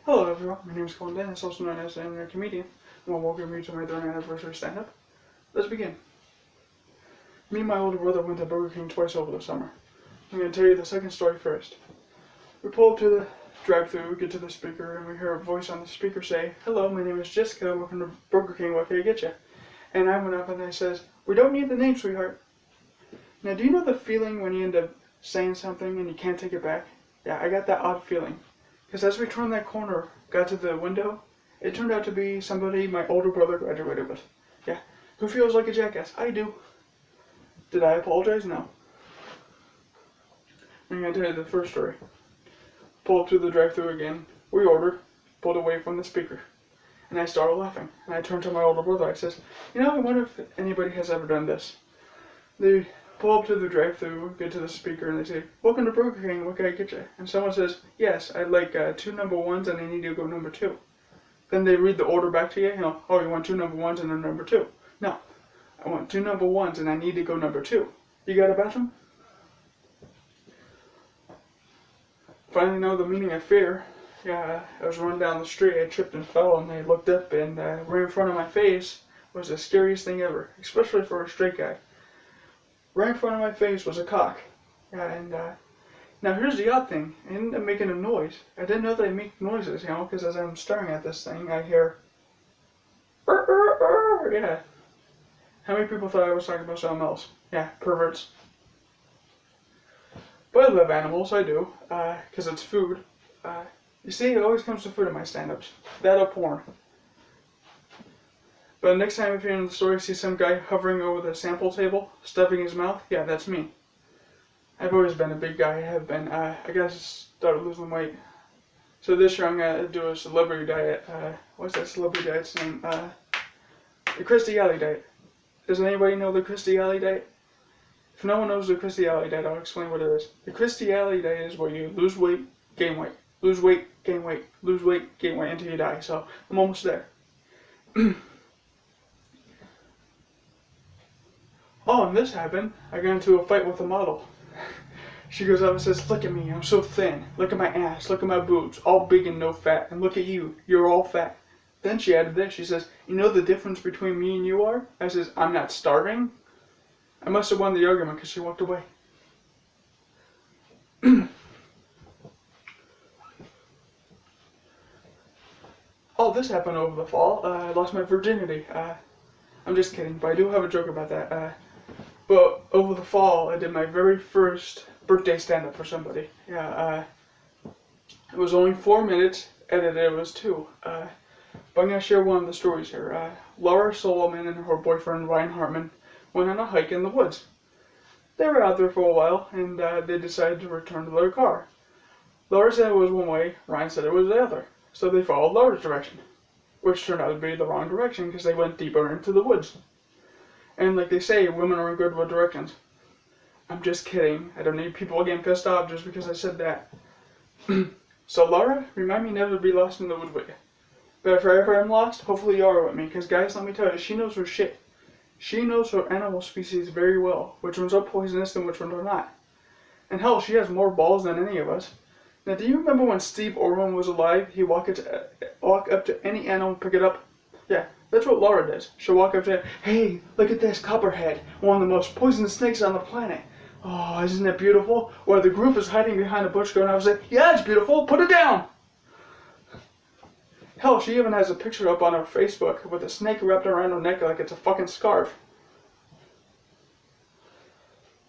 Hello everyone, my name is Colton, also known as the Internet Comedian. I want to welcome you to my 3rd anniversary stand-up. Let's begin. Me and my older brother went to Burger King twice over the summer. I'm going to tell you the second story first. We pull up to the drive-thru, get to the speaker, and we hear a voice on the speaker say, "Hello, my name is Jessica, welcome to Burger King, what can I get you?" And I went up and I says, "We don't need the name, sweetheart." Now, do you know the feeling when you end up saying something and you can't take it back? Yeah, I got that odd feeling. Because as we turned that corner, got to the window, it turned out to be somebody my older brother graduated with. Yeah, who feels like a jackass? I do. Did I apologize? No. I'm going to tell you the first story. Pulled up to the drive-thru again. We ordered, pulled away from the speaker. And I started laughing. And I turned to my older brother. I says, I wonder if anybody has ever done this. They pull up to the drive-thru, get to the speaker, and they say, "Welcome to Burger King, what can I get you?" And someone says, "Yes, I'd like 2 number ones and I need to go number 2. Then they read the order back to you, "Oh, you want 2 number ones and a number 2. No, I want 2 number ones and I need to go number 2. You got a bathroom?" Finally know the meaning of fear. Yeah, I was running down the street, I tripped and fell, and I looked up, and right in front of my face was the scariest thing ever, especially for a straight guy. Right in front of my face was a cock. Yeah, and now here's the odd thing. I ended up making a noise. I didn't know they make noises, because as I'm staring at this thing, I hear, "Burr, burr, burr." Yeah. How many people thought I was talking about something else? Yeah, perverts. But I love animals, I do, because it's food. You see, it always comes to food in my stand-ups. That or porn. But next time if you're in the store, see some guy hovering over the sample table, stuffing his mouth, yeah, that's me. I've always been a big guy, I have been. I gotta start losing weight. So this year I'm gonna do a celebrity diet. What's that celebrity diet's name? The Christy Alley diet. Does anybody know the Christy Alley diet? If no one knows the Christy Alley diet, I'll explain what it is. The Christy Alley diet is where you lose weight, gain weight. Lose weight, gain weight. Lose weight, gain weight until you die. So I'm almost there. Oh, and this happened. I got into a fight with a model. She goes up and says, "Look at me, I'm so thin. Look at my ass, look at my boobs, all big and no fat. And look at you, you're all fat." Then she added this, she says, "You know the difference between me and you are?" I says, "I'm not starving." I must have won the argument because she walked away. Oh, this happened over the fall. I lost my virginity. I'm just kidding, but I do have a joke about that. But over the fall, I did my very first birthday stand-up for somebody. Yeah, it was only 4 minutes, edited it was 2. But I'm going to share one of the stories here. Laura Solomon and her boyfriend Ryan Hartman went on a hike in the woods. They were out there for a while, and they decided to return to their car. Laura said it was one way, Ryan said it was the other. So they followed Laura's direction, which turned out to be the wrong direction because they went deeper into the woods. And like they say, women are good with directions. I'm just kidding. I don't need people getting pissed off just because I said that. So Laura, remind me never to be lost in the woods with you. But if I ever am lost, hopefully you are with me. Because guys, let me tell you, she knows her shit. She knows her animal species very well. Which ones are poisonous and which ones are not. And hell, she has more balls than any of us. Now, do you remember when Steve Irwin was alive? He'd walk up to any animal and pick it up. Yeah, that's what Laura does. She'll walk up to it, "Hey, look at this copperhead, one of the most poisonous snakes on the planet. Oh, isn't it beautiful?" Or the group is hiding behind a bush going, "I was like, yeah, it's beautiful, put it down." Hell, she even has a picture up on her Facebook with a snake wrapped around her neck like it's a fucking scarf.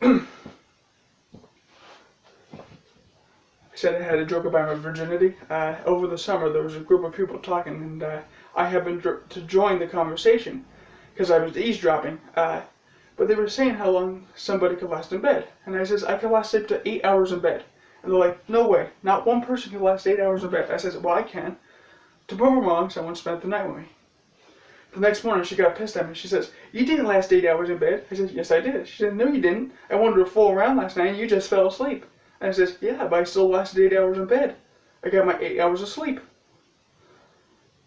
I said I had a joke about my virginity. Over the summer, there was a group of people talking, and I happened to join the conversation because I was eavesdropping. But they were saying how long somebody could last in bed. And I says, "I could last up to 8 hours in bed." And they're like, "No way, not one person can last 8 hours in bed." I says, "Well, I can." To prove them wrong, someone spent the night with me. The next morning, she got pissed at me. She says, "You didn't last 8 hours in bed." I said, "Yes, I did." She said, "No, you didn't. I wanted to fool around last night and you just fell asleep." And I says, "Yeah, but I still lasted 8 hours in bed. I got my 8 hours of sleep."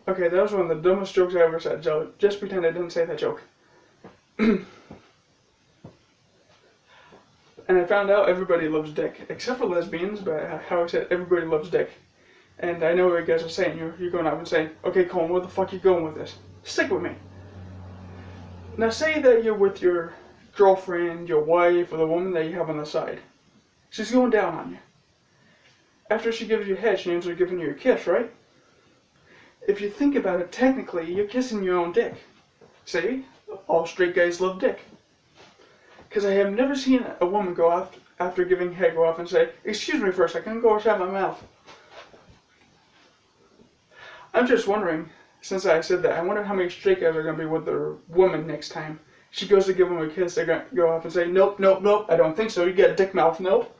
Okay, that was one of the dumbest jokes I ever said, so just pretend I didn't say that joke. And I found out everybody loves dick, except for lesbians, but how I said everybody loves dick. And I know what you guys are saying. You're going up and saying, okay, Colton, where the fuck are you going with this? Stick with me. Now say that you're with your girlfriend, your wife, or the woman that you have on the side. She's going down on you. After she gives you a head, she ends up giving you a kiss, right? If you think about it, technically, you're kissing your own dick. See? All straight guys love dick. Because I have never seen a woman go off after giving head, go off and say, excuse me for a second, go shut my mouth. I'm just wondering, since I said that, I wonder how many straight guys are going to be with their woman next time. She goes to give them a kiss, they're going to go off and say, nope, nope, nope, I don't think so, you get a dick mouth, nope.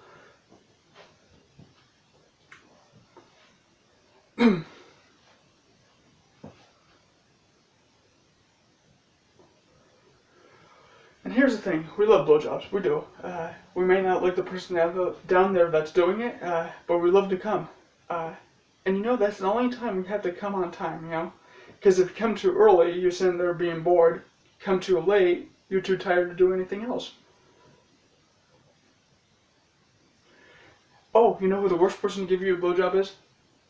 And here's the thing, we love blowjobs, we do. We may not like the person down there that's doing it, but we love to come. And you know, that's the only time we have to come on time, you know? Because if you come too early, you're sitting there being bored. Come too late, you're too tired to do anything else. Oh, you know who the worst person to give you a blowjob is?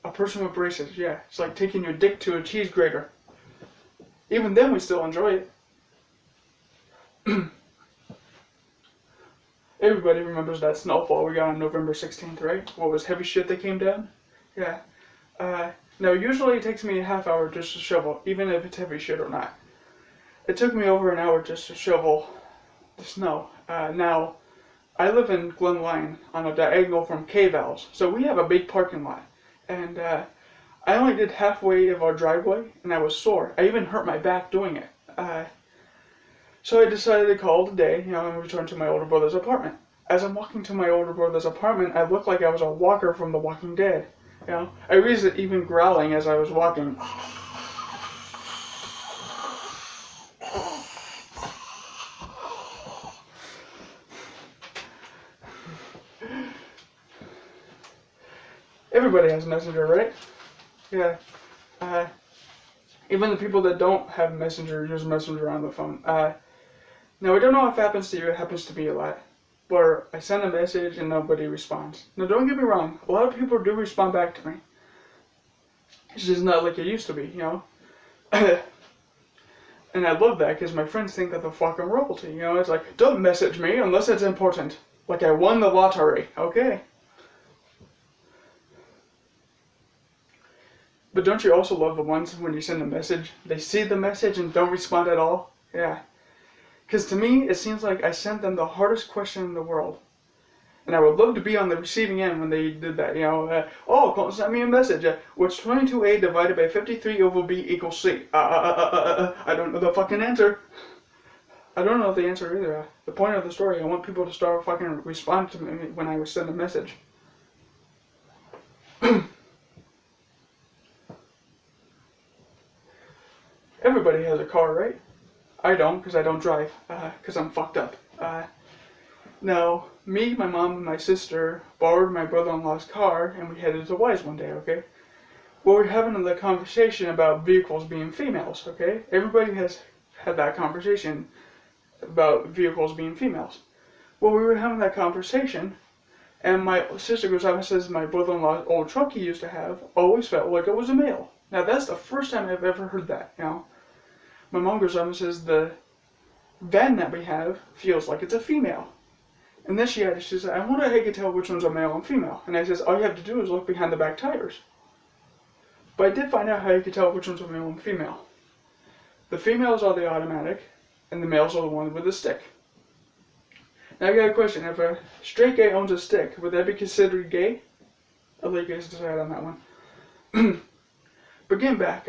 A person with braces, yeah. It's like taking your dick to a cheese grater. Even then, we still enjoy it. Everybody remembers that snowfall we got on November 16th, right? What was heavy shit that came down? Yeah. Now, usually it takes me a half hour just to shovel, even if it's heavy shit or not. It took me over an hour just to shovel the snow. Now, I live in Glen Lyon on a diagonal from K-Val's, so we have a big parking lot. And I only did halfway of our driveway, and I was sore. I even hurt my back doing it. So I decided to call it a day, you know, and return to my older brother's apartment. As I'm walking to my older brother's apartment, I looked like I was a walker from The Walking Dead. You know, I was even growling as I was walking. Everybody has Messenger, right? Yeah. Even the people that don't have Messenger use Messenger on the phone. Now, I don't know if it happens to you, it happens to me a lot. Where I send a message and nobody responds. Now, don't get me wrong, a lot of people do respond back to me. It's just not like it used to be, you know? And I love that because my friends think that they're fucking royalty, you know? It's like, don't message me unless it's important. Like I won the lottery, okay? But don't you also love the ones when you send a message, they see the message and don't respond at all? Yeah. Because to me, it seems like I sent them the hardest question in the world. And I would love to be on the receiving end when they did that, you know. Oh, Colton sent me a message. What's 22a divided by 53 over b equals c? I don't know the fucking answer. I don't know the answer either. The point of the story, I want people to start fucking respond to me when I send a message. Everybody has a car, right? I don't, because I don't drive, because I'm fucked up. Now, me, my mom, and my sister borrowed my brother-in-law's car, and we headed to Weis one day, okay? Well, we're having the conversation about vehicles being females, okay? Everybody has had that conversation about vehicles being females. Well, we were having that conversation, and my sister goes up and says my brother-in-law's old truck he used to have always felt like it was a male. Now, that's the first time I've ever heard that, you know? My mom goes up and says the van that we have feels like it's a female. And then she says, I wonder how you can tell which one's a male and female. And I says, all you have to do is look behind the back tires. But I did find out how you can tell which one's a male and female. The females are the automatic, and the males are the ones with the stick. Now I got a question. If a straight gay owns a stick, would that be considered gay? I'll let you guys decide on that one. But getting back,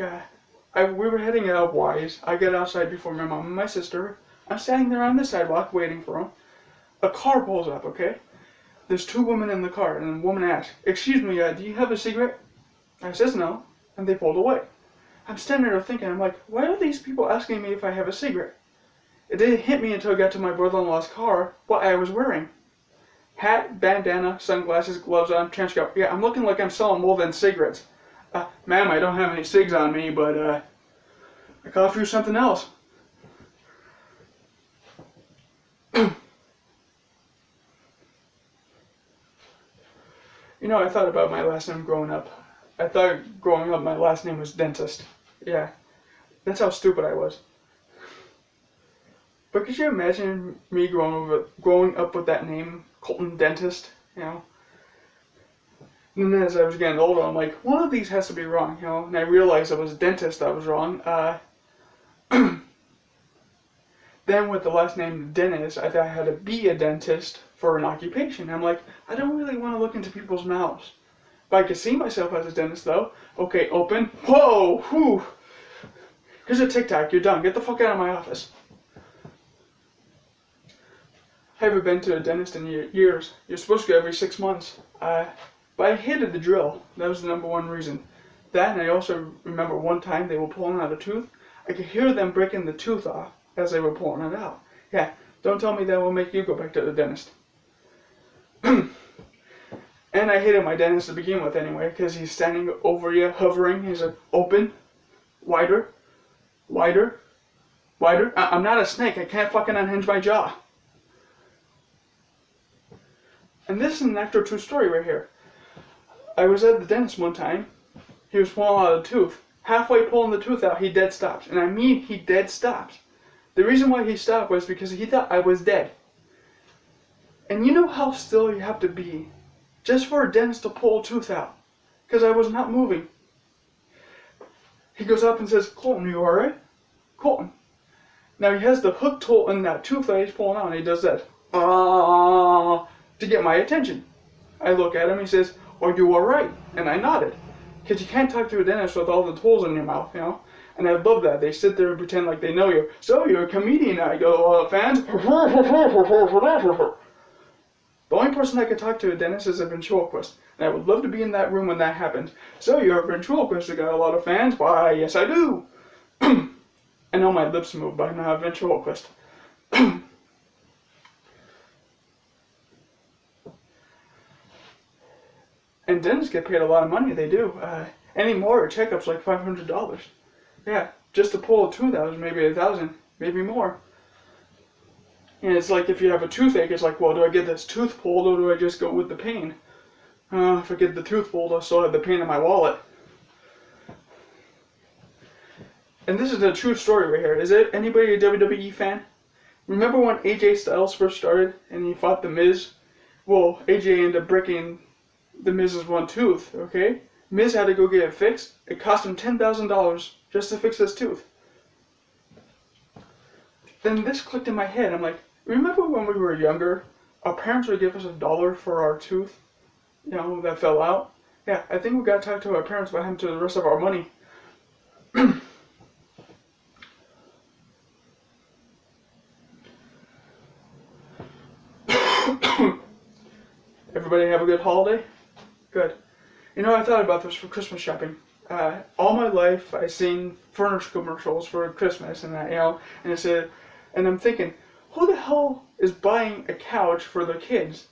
we were heading out Weis. I got outside before my mom and my sister. I'm standing there on the sidewalk waiting for them. A car pulls up, okay? There's two women in the car, and the woman asks, excuse me, do you have a cigarette? I says no, and they pulled away. I'm standing there thinking, I'm like, why are these people asking me if I have a cigarette? It didn't hit me until I got to my brother-in-law's car what I was wearing. Hat, bandana, sunglasses, gloves on, trench coat. Yeah, I'm looking like I'm selling more than cigarettes. Ma'am, I don't have any cigs on me, but I could offer you something else. You know, I thought about my last name growing up. I thought growing up my last name was Dentist. Yeah, that's how stupid I was. But could you imagine me growing up with that name, Colton Dentist? You know. And then as I was getting older, I'm like, one of these has to be wrong, you know. And I realized it was Dentist that was wrong. Then with the last name Dennis, I thought I had to be a dentist for an occupation. I'm like, I don't really want to look into people's mouths. But I could see myself as a dentist though. Okay, open. Whoa, whew. Here's a Tic Tac. You're done. Get the fuck out of my office. I haven't been to a dentist in years. You're supposed to go every 6 months. But I hated the drill. That was the #1 reason. That, and I also remember one time they were pulling out a tooth. I could hear them breaking the tooth off as they were pulling it out. Yeah, don't tell me that will make you go back to the dentist. And I hated my dentist to begin with anyway, because he's standing over you, hovering. He's like, open, wider, wider, wider. I'm not a snake. I can't fucking unhinge my jaw. And this is an actual true story right here. I was at the dentist one time. He was pulling out a tooth. Halfway pulling the tooth out, he dead stopped. And I mean, he dead stopped. The reason why he stopped was because he thought I was dead. And you know how still you have to be just for a dentist to pull a tooth out? Because I was not moving. He goes up and says, Colton, you alright? Colton. Now he has the hook tool in that tooth that he's pulling out, and he does that. To get my attention. I look at him, he says, are you alright? And I nodded. Because you can't talk to a dentist with all the tools in your mouth, you know? And I love that. They sit there and pretend like they know you. So, you're a comedian. I go, fans? The only person I could talk to a dentist is a ventriloquist. And I would love to be in that room when that happened. So, you're a ventriloquist. You got a lot of fans? Why, yes I do. I know my lips move, but I'm not a ventriloquist. And dentists get paid a lot of money. They do. Anymore, a checkup's like $500. Yeah, just to pull a tooth out is maybe $1,000, maybe more. And it's like if you have a toothache, it's like, well, do I get this tooth pulled or do I just go with the pain? If I get the tooth pulled, I'll still have the pain in my wallet. And this is a true story right here. Is it anybody a WWE fan? Remember when AJ Styles first started and he fought The Miz? Well, AJ ended up breaking The Miz's one tooth, okay? Miz had to go get it fixed. It cost him $10,000 just to fix his tooth. Then this clicked in my head. I'm like, remember when we were younger, our parents would give us $1 for our tooth, you know, that fell out? Yeah, I think we gotta talk to our parents about happened to the rest of our money. Everybody have a good holiday? Good. You know, I thought about this for Christmas shopping. All my life, I've seen furniture commercials for Christmas and that, you know, and I said, and I'm thinking, who the hell is buying a couch for their kids?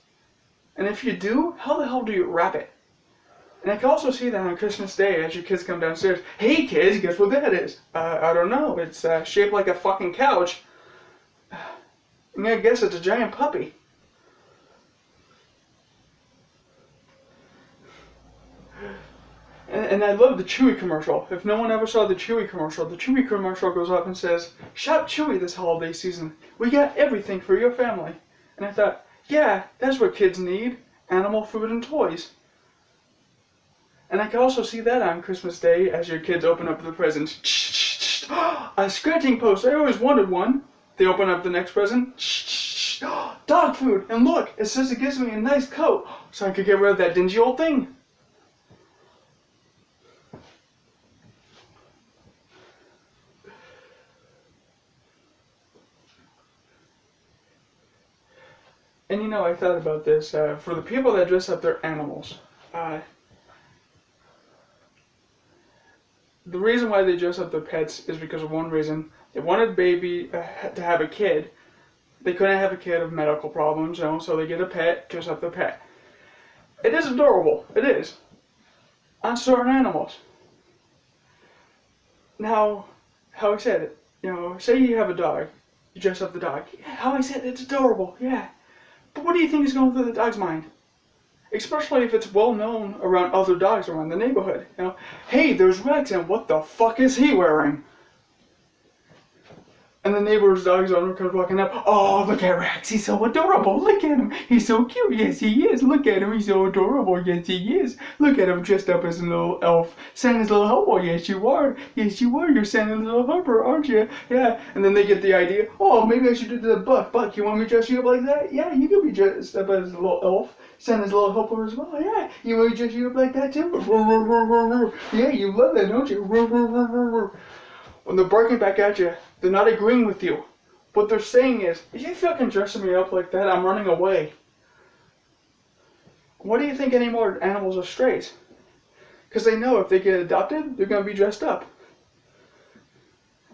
And if you do, how the hell do you wrap it? And I can also see that on Christmas Day as your kids come downstairs. Hey kids, guess what that is? I don't know. It's shaped like a fucking couch. And I guess it's a giant puppy. And I love the Chewy commercial. If no one ever saw the Chewy commercial goes up and says, shop Chewy this holiday season. We got everything for your family. And I thought, yeah, that's what kids need. Animal food and toys. And I can also see that on Christmas Day as your kids open up the presents. A scratching post. I always wanted one. They open up the next present. Dog food. And look, it says it gives me a nice coat so I could get rid of that dingy old thing. And you know, I thought about this, for the people that dress up their animals, the reason why they dress up their pets is because of one reason. They wanted a baby to have a kid. They couldn't have a kid of medical problems, you know, so they get a pet, dress up their pet. It is adorable, it is, on certain animals. Now, how I said it, you know, say you have a dog, you dress up the dog. Yeah, how I said it's adorable, yeah. But what do you think is going through the dog's mind? Especially if it's well known around other dogs around the neighborhood. You know, hey, there's Rex, and what the fuck is he wearing? And the neighbor's dog's owner comes walking up. Oh, look at Rex. He's so adorable. Look at him. He's so cute. Yes, he is. Look at him. He's so adorable. Yes, he is. Look at him dressed up as a little elf. Santa's little helper. Yes, you are. Yes, you are. You're Santa's little helper, aren't you? Yeah. And then they get the idea. Oh, maybe I should do the Buck. Buck, you want me to dress you up like that? Yeah, you can be dressed up as a little elf. Santa's little helper as well. Yeah. You want me to dress you up like that too? Yeah, you love that, don't you? When they're barking back at you, they're not agreeing with you. What they're saying is, if you fucking dressing me up like that, I'm running away. Why do you think any more animals are strays? Because they know if they get adopted, they're going to be dressed up.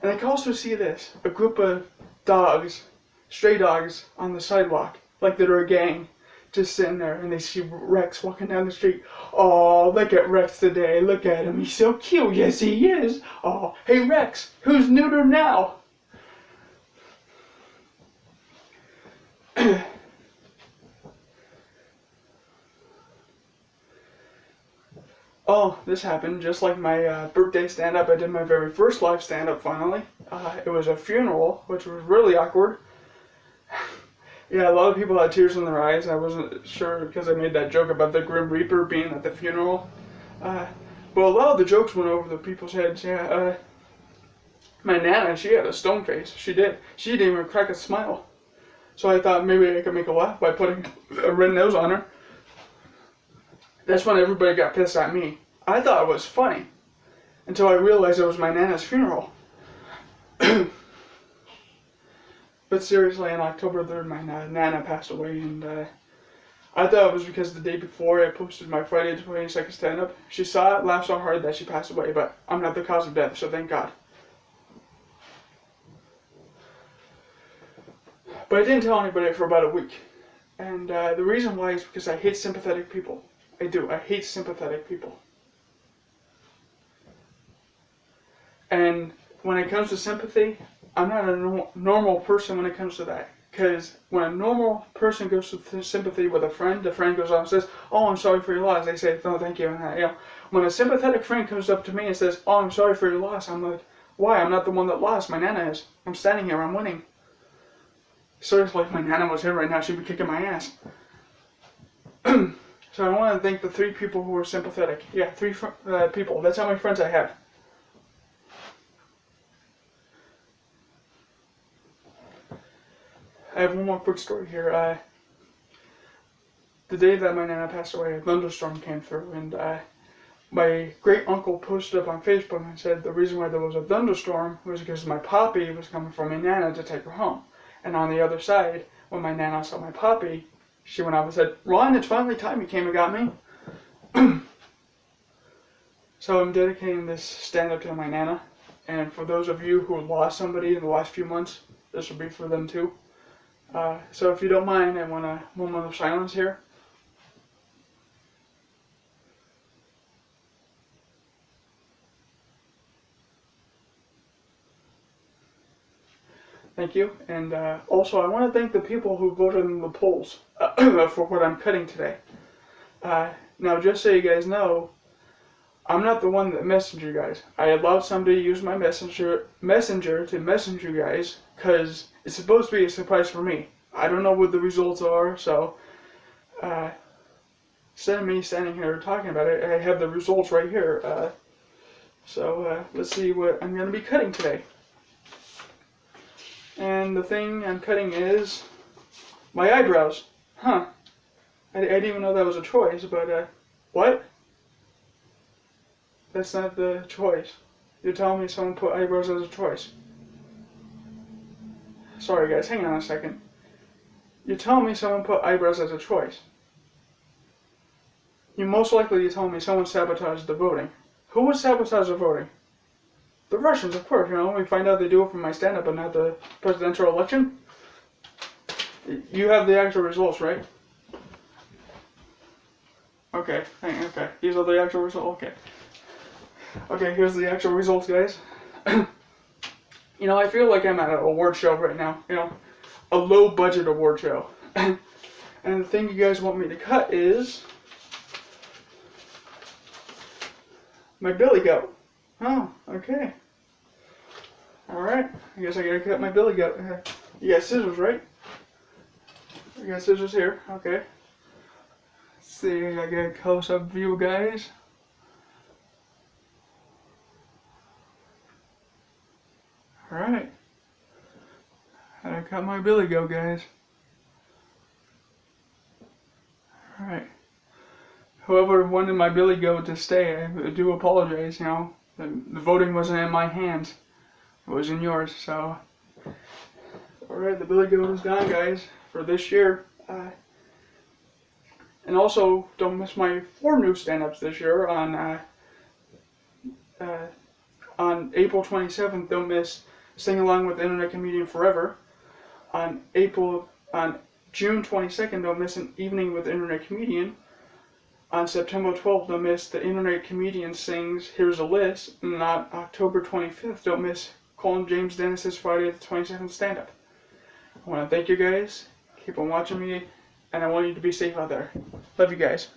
And I can also see this. A group of dogs, stray dogs, on the sidewalk, like they're a gang, just sitting there, and they see Rex walking down the street. Oh, look at Rex today. Look at him. He's so cute. Yes, he is. Oh, hey, Rex, who's neutered now? Oh, this happened just like my birthday stand-up. I did my very first live stand-up finally. It was a funeral, which was really awkward. Yeah, a lot of people had tears in their eyes. I wasn't sure because I made that joke about the Grim Reaper being at the funeral. But a lot of the jokes went over the people's heads. Yeah, my Nana, she had a stone face. She did. She didn't even crack a smile. So I thought maybe I could make her laugh by putting a red nose on her. That's when everybody got pissed at me. I thought it was funny until I realized it was my Nana's funeral. But seriously, on October 3rd, my Nana passed away, and I thought it was because the day before I posted my Friday the 22nd stand-up. She saw it, laughed so hard that she passed away, but I'm not the cause of death, so thank God. But I didn't tell anybody for about a week. And the reason why is because I hate sympathetic people. I do. I hate sympathetic people. And when it comes to sympathy, I'm not a normal person when it comes to that. Because when a normal person goes to sympathy with a friend, the friend goes off and says, oh, I'm sorry for your loss. They say, no, thank you. And, you know, when a sympathetic friend comes up to me and says, oh, I'm sorry for your loss, I'm like, why? I'm not the one that lost. My Nana is. I'm standing here. I'm winning. Seriously, if my Nana was here right now, she'd be kicking my ass. So I want to thank the 3 people who were sympathetic. Yeah, 3 people. That's how many friends I have. I have one more quick story here. The day that my Nana passed away, a thunderstorm came through, and my great uncle posted up on Facebook and said the reason why there was a thunderstorm was because my poppy was coming from my Nana to take her home. And on the other side, when my Nana saw my poppy, she went up and said, Ron, it's finally time you came and got me. So I'm dedicating this stand-up to my Nana. And for those of you who lost somebody in the last few months, this will be for them too. So if you don't mind, I want a moment of silence here. Thank you. And also, I want to thank the people who voted in the polls for what I'm cutting today. Now, just so you guys know, I'm not the one that messaged you guys. I allowed somebody to use my messenger to message you guys because it's supposed to be a surprise for me. I don't know what the results are, so instead of me standing here talking about it, I have the results right here. So let's see what I'm going to be cutting today. And the thing I'm cutting is my eyebrows. Huh. I didn't even know that was a choice, but what? That's not the choice. You're telling me someone put eyebrows as a choice. Sorry guys, hang on a second. You're telling me someone put eyebrows as a choice. You most likely you're telling me someone sabotaged the voting. Who would sabotage the voting? The Russians, of course, you know, we find out they do it from my stand-up but not the presidential election. You have the actual results, right? Okay, okay, these are the actual results, okay. Okay, here's the actual results, guys. You know, I feel like I'm at an award show right now, you know, a low-budget award show. And the thing you guys want me to cut is My billy goat. Oh, okay. Alright, I guess I gotta cut my billy goat. You got scissors, right? I got scissors here, okay. Let's see, I got a close-up view, guys. Alright. I cut my billy goat, guys. Alright. Whoever wanted my billy goat to stay, I do apologize, you know. The voting wasn't in my hands. It was in yours, so. Alright, the billy goat is gone, guys, for this year. And also, don't miss my 4 new stand-ups this year on April 27th. Don't miss Sing Along with Internet Comedian Forever. On June 22nd, don't miss An Evening with Internet Comedian. On September 12th, don't miss The Internet Comedian Sings Here's a List. And on October 25th, don't miss Colton James Dennis's Friday the 27th stand-up. I want to thank you guys. Keep on watching me. And I want you to be safe out there. Love you guys.